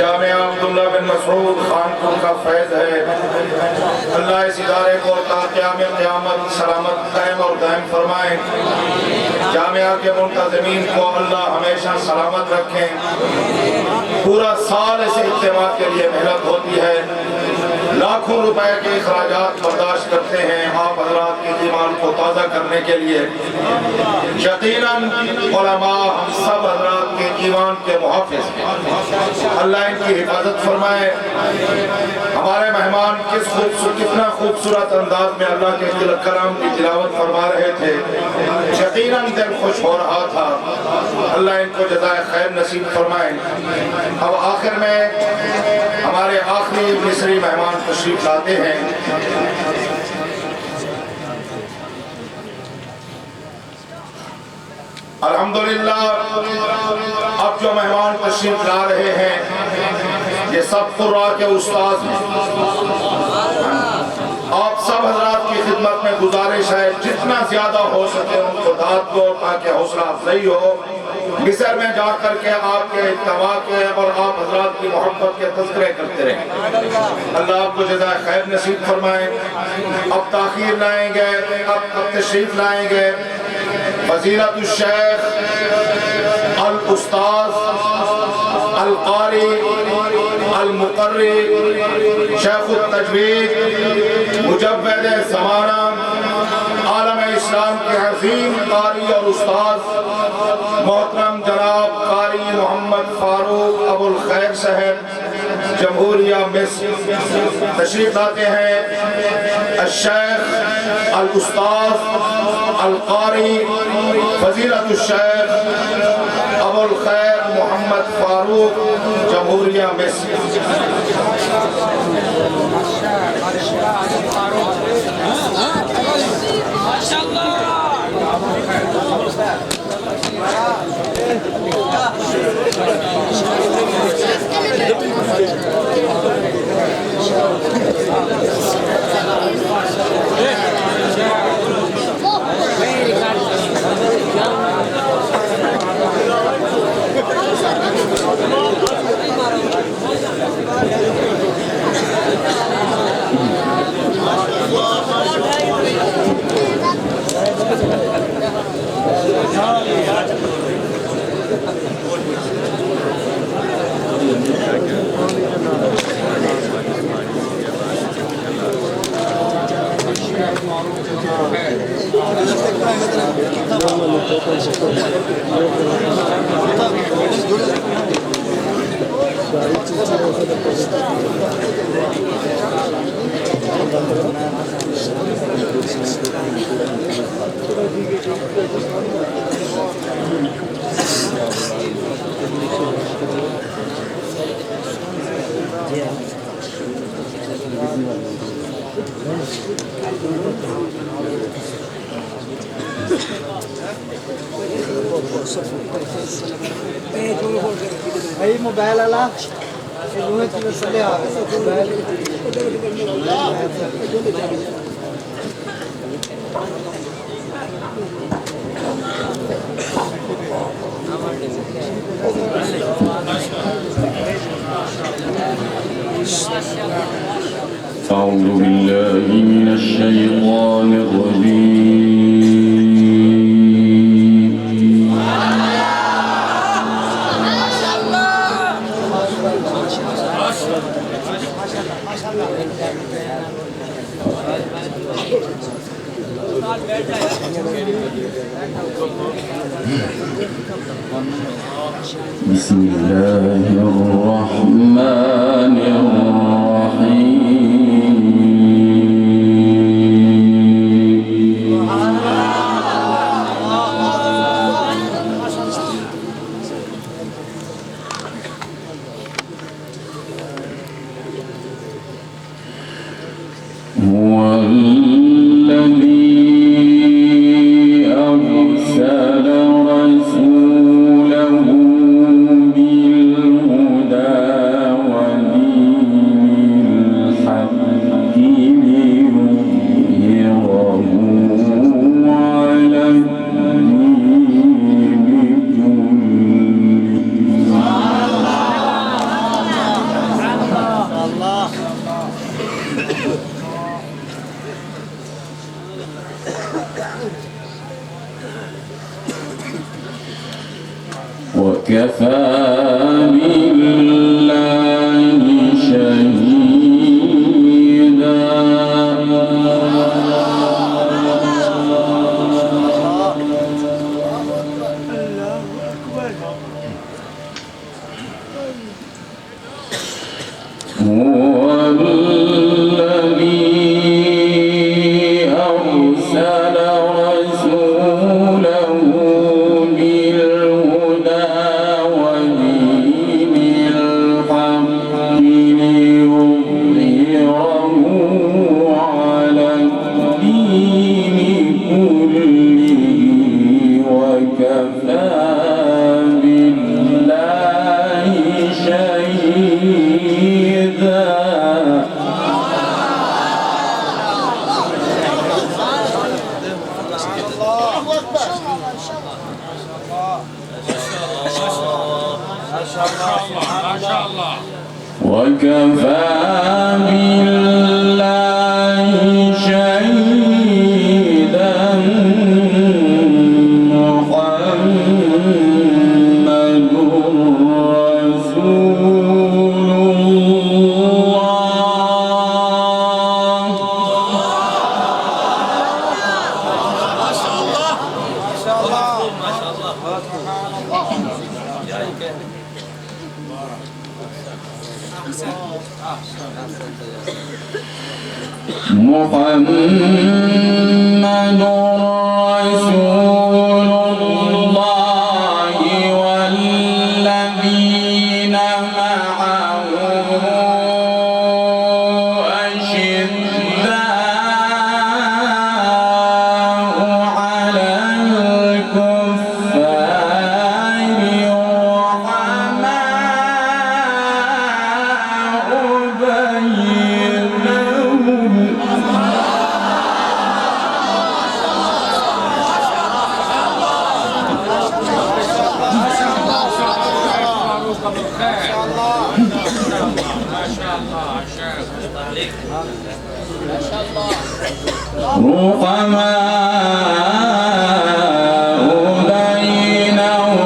जामिया अब्दुल्ला बिन मसऊद खानपुर का फैज़ है। अल्लाह इस इदारे को क़यामत सलामत कायम और दायम फरमाए। जामिया के मुंतज़िमीन को अल्लाह हमेशा सलामत रखें। पूरा साल इस इज्तिमा के लिए मेहनत होती है, लाखों रुपए के अखराजात बर्दाश्त करते हैं आप हज़रात के ईमान को ताज़ा करने के लिए। यकीनन उलमा हम सब हज़रात के ईमान के मुहाफ़िज़ हैं, अल्लाह इनकी हिफाजत फरमाए। हमारे मेहमान कितना खूबसूरत अंदाज में अल्लाह के कलाम की तिलावत फरमा रहे थे, यकीनन दिल खुश हो रहा था। अल्लाह इनको जज़ाए खैर नसीब फरमाए। अब आखिर में हमारे आखिरी मिस्री मेहमान तशरीफ लाते हैं। अल्हम्दुलिल्लाह अब जो मेहमान तशरीफ ला रहे हैं ये सब कुर्रा के उस्ताद हैं। आप सब हजरात की खिदमत में गुजारिश है जितना ज्यादा हो सके उनको दाद दो ताकि हौसला अफजाई हो। मिस्र में जाकर के आपके इत्तबा के और आप हजरात की मोहब्बत के तज़किरे करते रहें। अल्लाह आपको जज़ाए खैर नसीब फरमाए। अब ताख़ीर लाएंगे, अब तशरीफ लाएंगे फज़ीलतुल शेख अल उस्ताद अल क़ारी अल मुक़र्री शेखुत तजवीद मुजव्विद ज़माना आलम इस्लाम के अज़ीम क़ारी और उस्ताद मोहतरम जनाब क़ारी मोहम्मद फ़ारूक अबुल खैर साहब जमहूरिया मिस्र तशरीफ लाते हैं। शेख अल उस्ताद अल क़ारी फज़ीलतुल शेख अबुल खैर मोहम्मद फ़ारूक जमहूरिया मिस्र। भाई मोबाइल वाला أعوذ بالله من الشيطان الرجيم بسم الله الرحمن الرحيم هو الذي أرسل رسوله بالهدى ودين الحق ليظهره على الدين كله وكفى بالله شهيدا هو الذي أرسل رسوله بالهدى ودين الحق ليظهره على الدين كله وكفى بالله شهيدا وكفى بالله شهيدا محمد رسول محمد رسول الله والذين معه أشداء على الكفار رحماء بينهم رحماء بينهم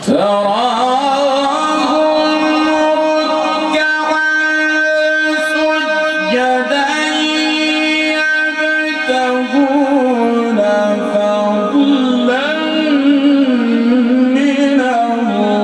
تراهم ركعا سجدا يبتغون فضلا من الله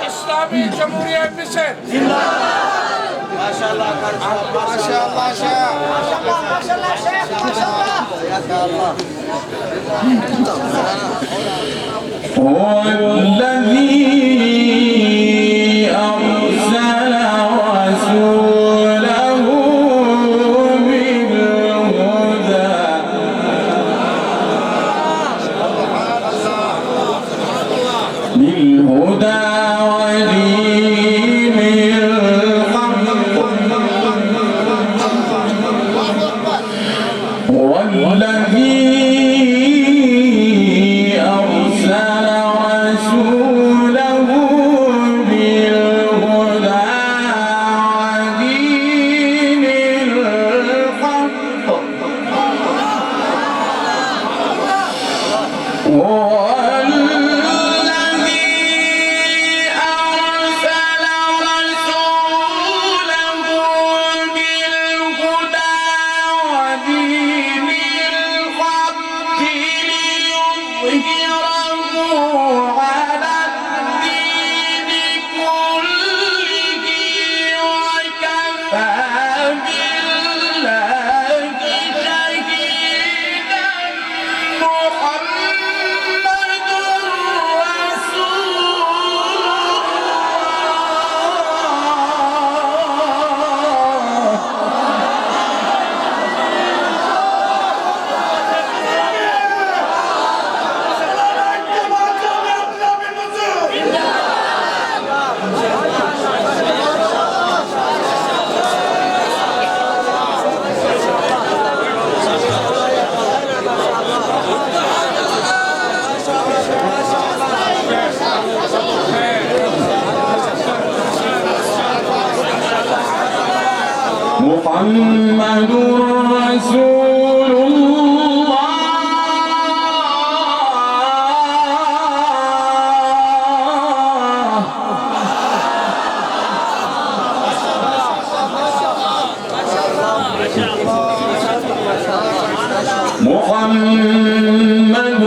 इस्लामी जमहूरिया मिस्र माशाअल्लाह माशाअल्लाह هو الذي أرسل رسوله بالهدى ودين الحق والذي أرسل رسوله محمد رسول الله محمد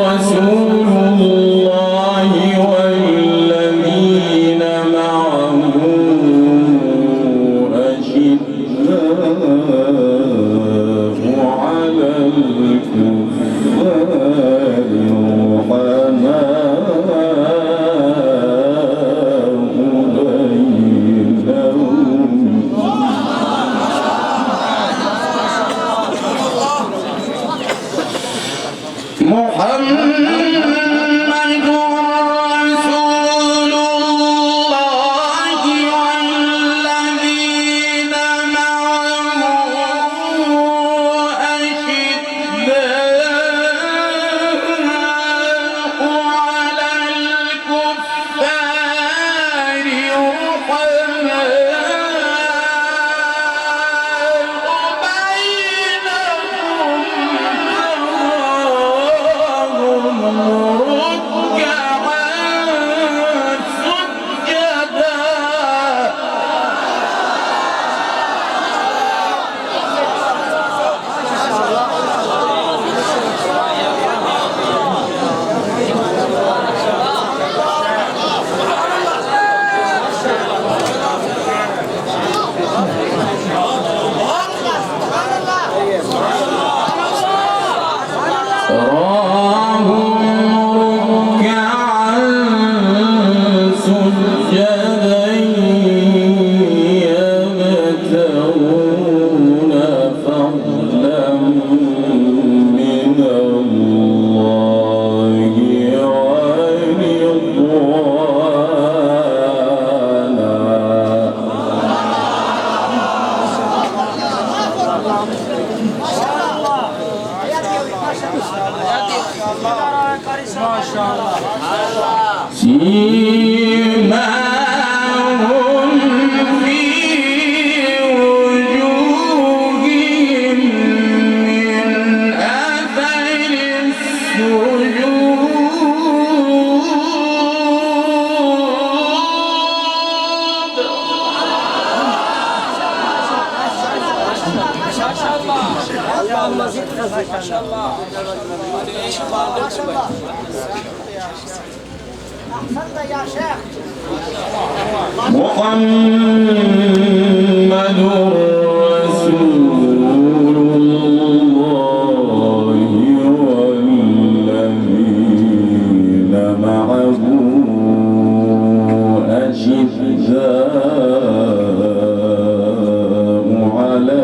رسول الله والذين معه أشداء على الكفار رحماء بينهم محمد رسول الله والذين معه أشداء على الكفار سيماهم في وجوههم من أثر السجود يا شيخ محمد رسول الله والذين معه أشداء على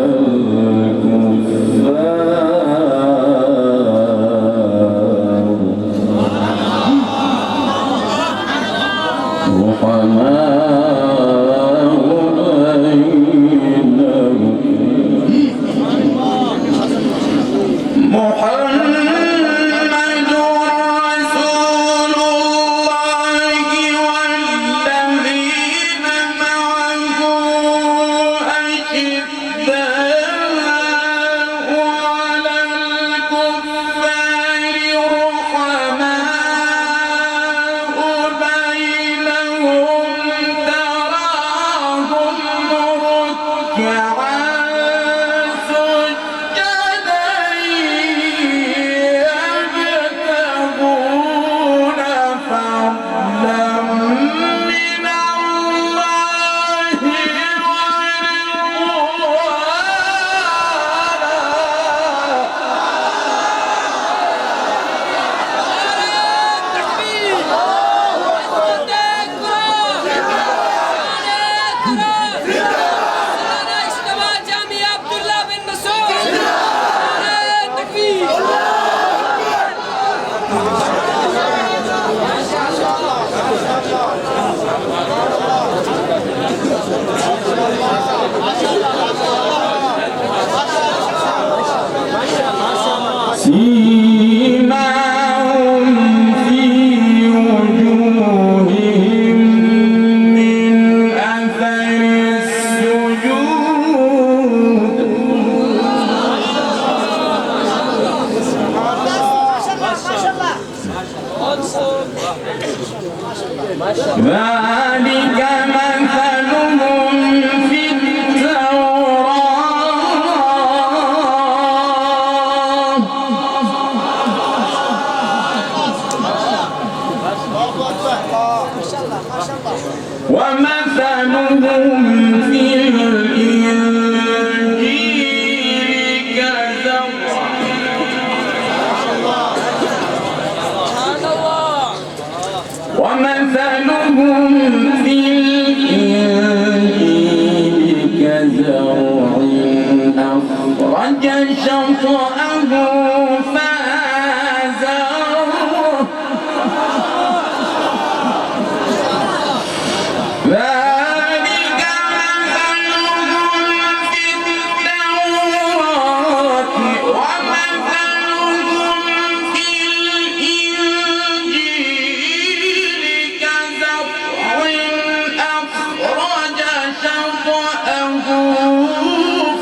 محمد ذلك مثلهم في ومثلهم في الإنجيل كزرع أخرج شطأه فآزره ذلك مثلهم في التوراة ومثلهم في الإنجيل كزرع أخرج شطأه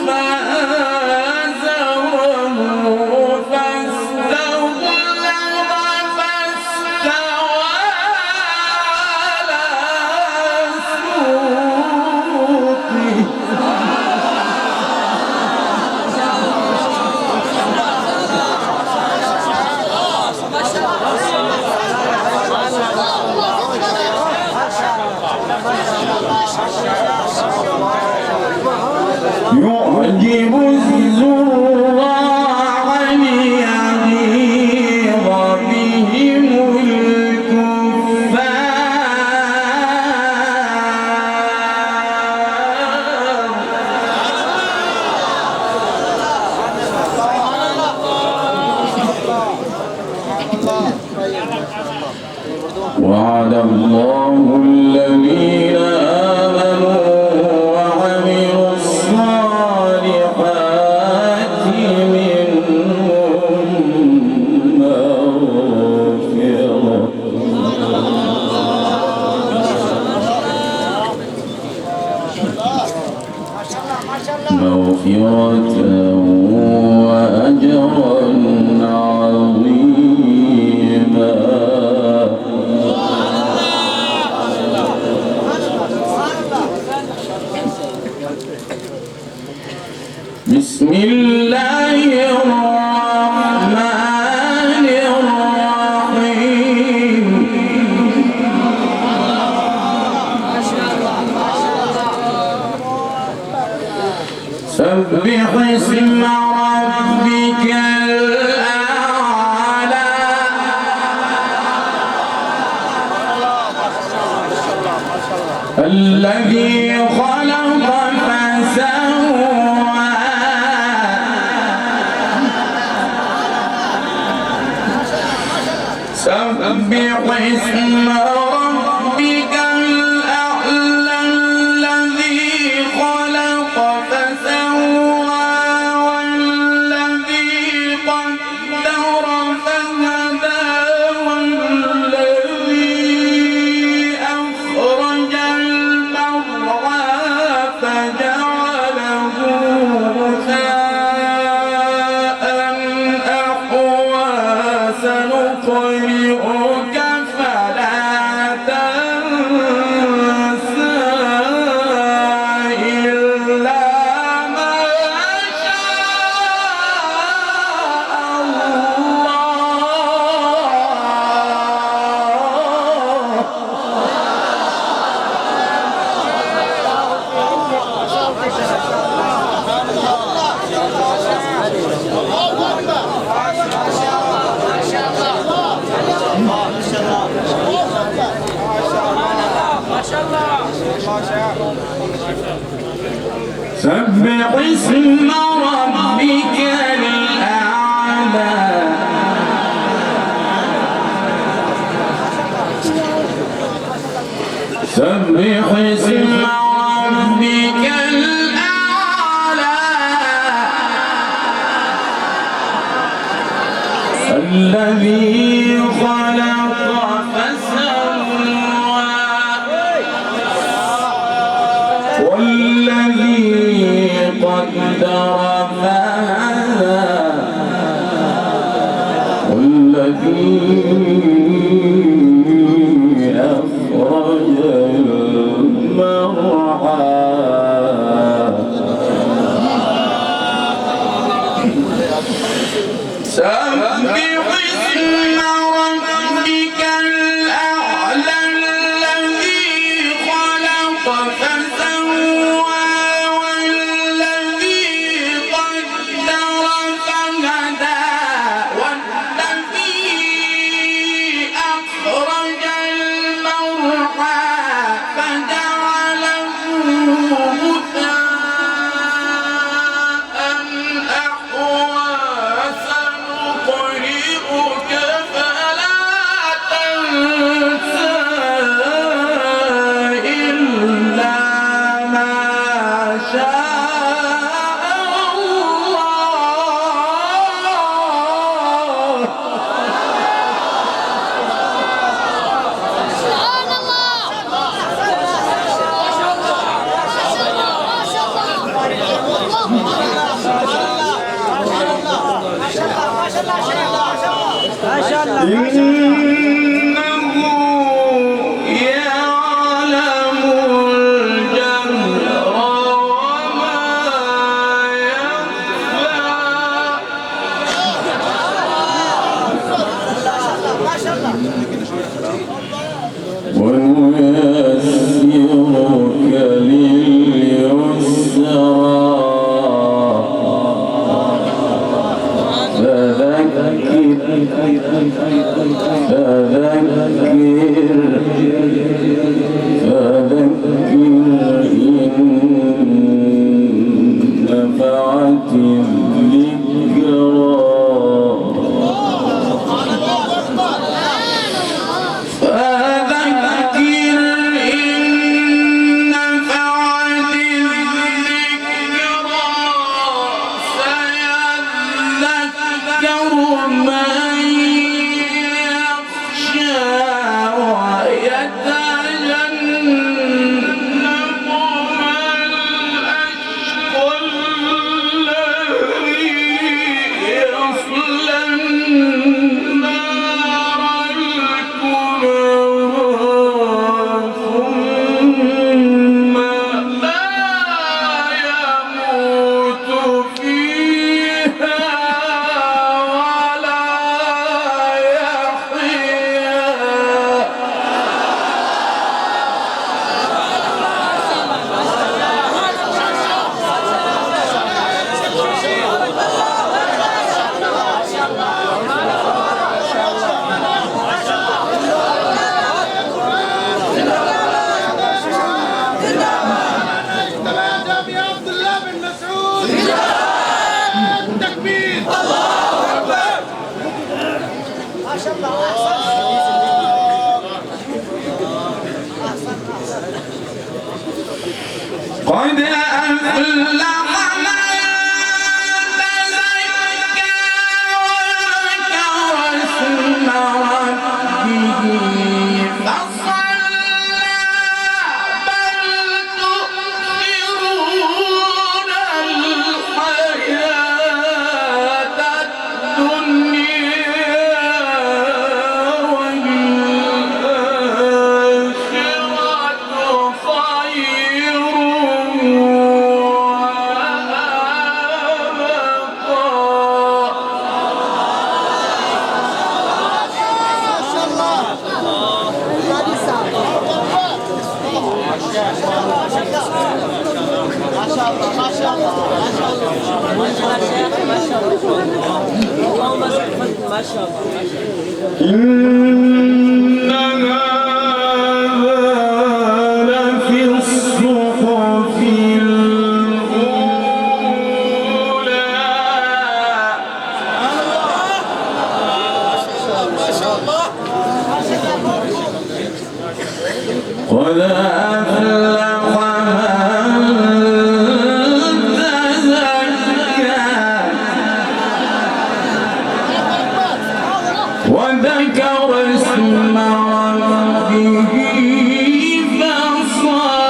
فآزره فاستغلظ فاستوى على سوقه يعجب الزراع ليغيظ بهم وعد الله الذين آمنوا وعملوا الصالحات منهم مغفرة وأجرا عظيما بسم الله الرحمن الرحيم سبح اسم ربك الأعلى الذي خلق فسوى سبح اسم ربك الأعلى الذي خلق فسوى والذي قدر فهدى والذي أخرج المرعى فجعله غثاء أحوى سنقرئك فلا تنسى إلا ما شاء الله سبح اسم ربك الأعلى سبح اسم ربك الأعلى الذي خلق فسوى والذي قدر فهدى والذي قد أفلح من تزكى وذكر اسم ربه فصلى بل تؤثرون الحياة الدنيا والآخرة خير إن هذا لفي الصحف الأولى قد أفلح من تزكى وذكر اسم ربه فصلى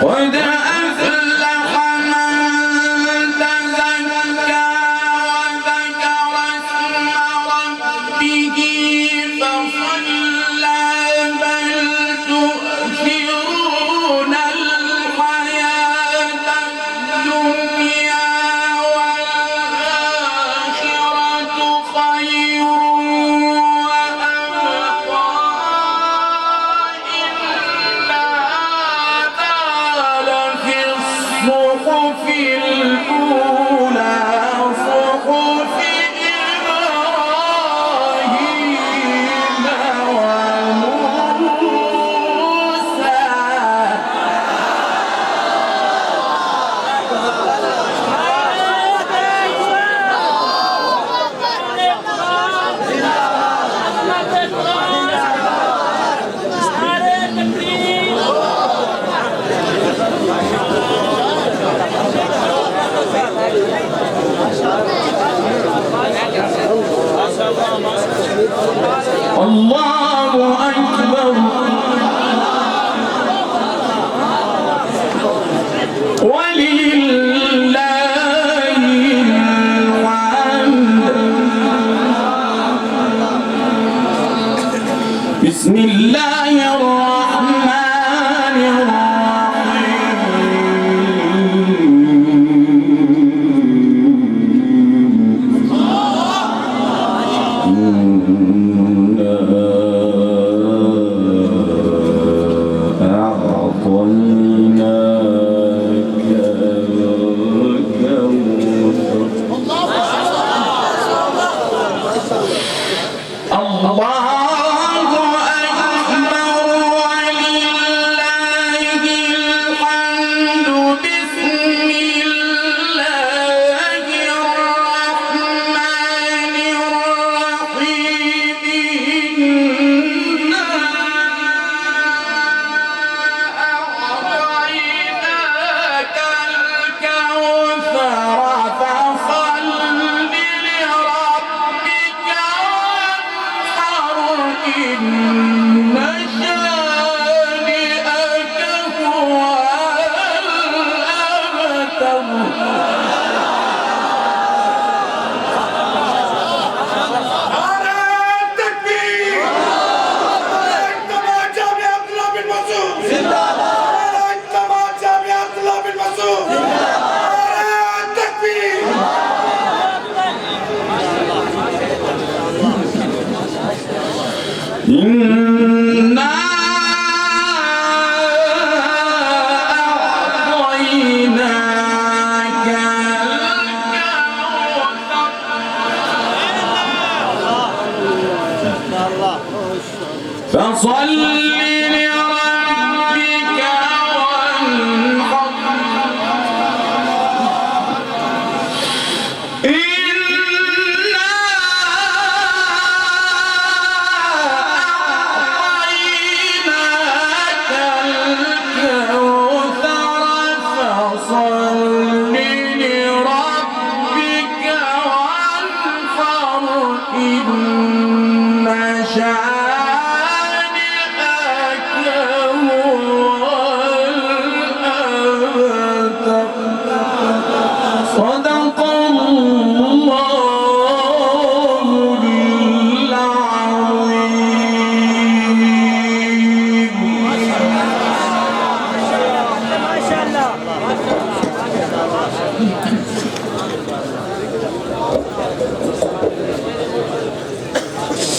قد أفلح من تزكى وذكر اسم ربه فصلى بل تؤثرون الحياة الدنيا والآخرة خير وأبقى إن هذا لفي الصحف الأولى صحف إبراهيم وموسى الله أكبر ولله فصل لربك وانحر إنا أعطيناك الكوثر فصل لربك وانحر إن شاء